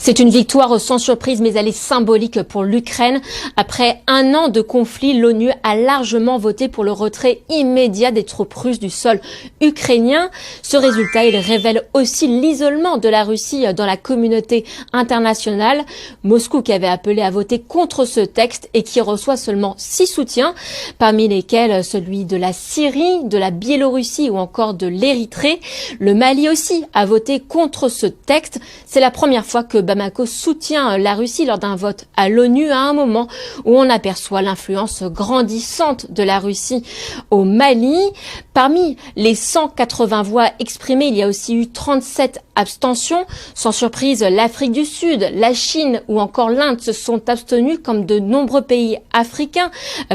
C'est une victoire sans surprise, mais elle est symbolique pour l'Ukraine. Après un an de conflit, l'ONU a largement voté pour le retrait immédiat des troupes russes du sol ukrainien. Ce résultat, il révèle aussi l'isolement de la Russie dans la communauté internationale. Moscou qui avait appelé à voter contre ce texte et qui reçoit seulement 6 soutiens, parmi lesquels celui de la Syrie, de la Biélorussie ou encore de l'Érythrée. Le Mali aussi a voté contre ce texte. C'est la première fois que Bamako soutient la Russie lors d'un vote à l'ONU à un moment où on aperçoit l'influence grandissante de la Russie au Mali. Parmi les 180 voix exprimées, il y a aussi eu 37 abstentions. Sans surprise, l'Afrique du Sud, la Chine ou encore l'Inde se sont abstenus comme de nombreux pays africains,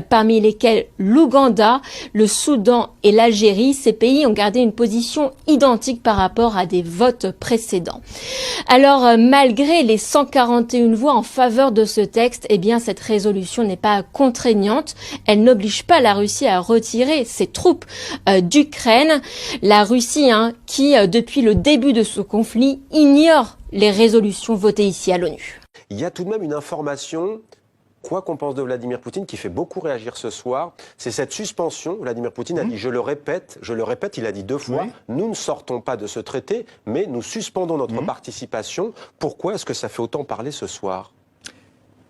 parmi lesquels l'Ouganda, le Soudan et l'Algérie. Ces pays ont gardé une position identique par rapport à des votes précédents. Alors, malgré les 141 voix en faveur de ce texte, eh bien, cette résolution n'est pas contraignante. Elle n'oblige pas la Russie à retirer ses troupes d'Ukraine. La Russie, qui, depuis le début de ce conflit, ignore les résolutions votées ici à l'ONU. Il y a tout de même une information, quoi qu'on pense de Vladimir Poutine, qui fait beaucoup réagir ce soir, c'est cette suspension. Vladimir Poutine a dit, je le répète, il a dit 2 fois, nous ne sortons pas de ce traité, mais nous suspendons notre participation. Pourquoi est-ce que ça fait autant parler ce soir ?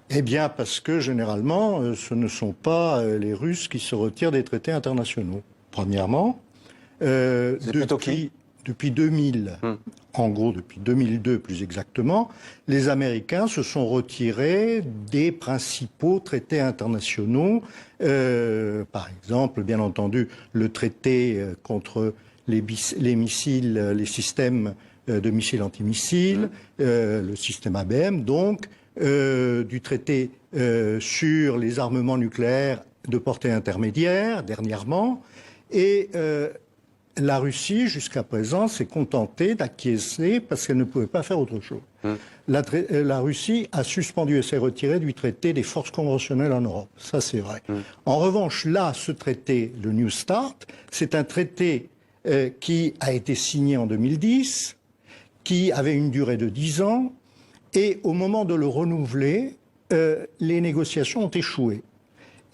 Eh bien, parce que généralement, ce ne sont pas les Russes qui se retirent des traités internationaux. Premièrement, depuis 2000, en gros depuis 2002 plus exactement, les Américains se sont retirés des principaux traités internationaux. Par exemple, bien entendu, le traité contre les missiles, les systèmes de missiles antimissiles, le système ABM, donc, du traité sur les armements nucléaires de portée intermédiaire, dernièrement, et la Russie, jusqu'à présent, s'est contentée d'acquiescer parce qu'elle ne pouvait pas faire autre chose. La Russie a suspendu et s'est retirée du traité des forces conventionnelles en Europe. Ça, c'est vrai. En revanche, là, ce traité, le New Start, c'est un traité qui a été signé en 2010, qui avait une durée de 10 ans, et au moment de le renouveler, les négociations ont échoué.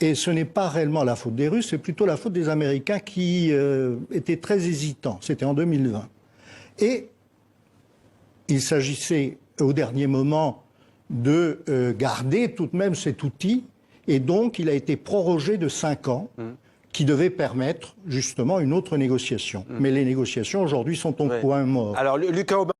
Et ce n'est pas réellement la faute des Russes, c'est plutôt la faute des Américains qui étaient très hésitants. C'était en 2020. Et il s'agissait au dernier moment de garder tout de même cet outil. Et donc, il a été prorogé de 5 ans, qui devait permettre justement une autre négociation. Mais les négociations aujourd'hui sont au point mort. Alors, Lucas Aubin,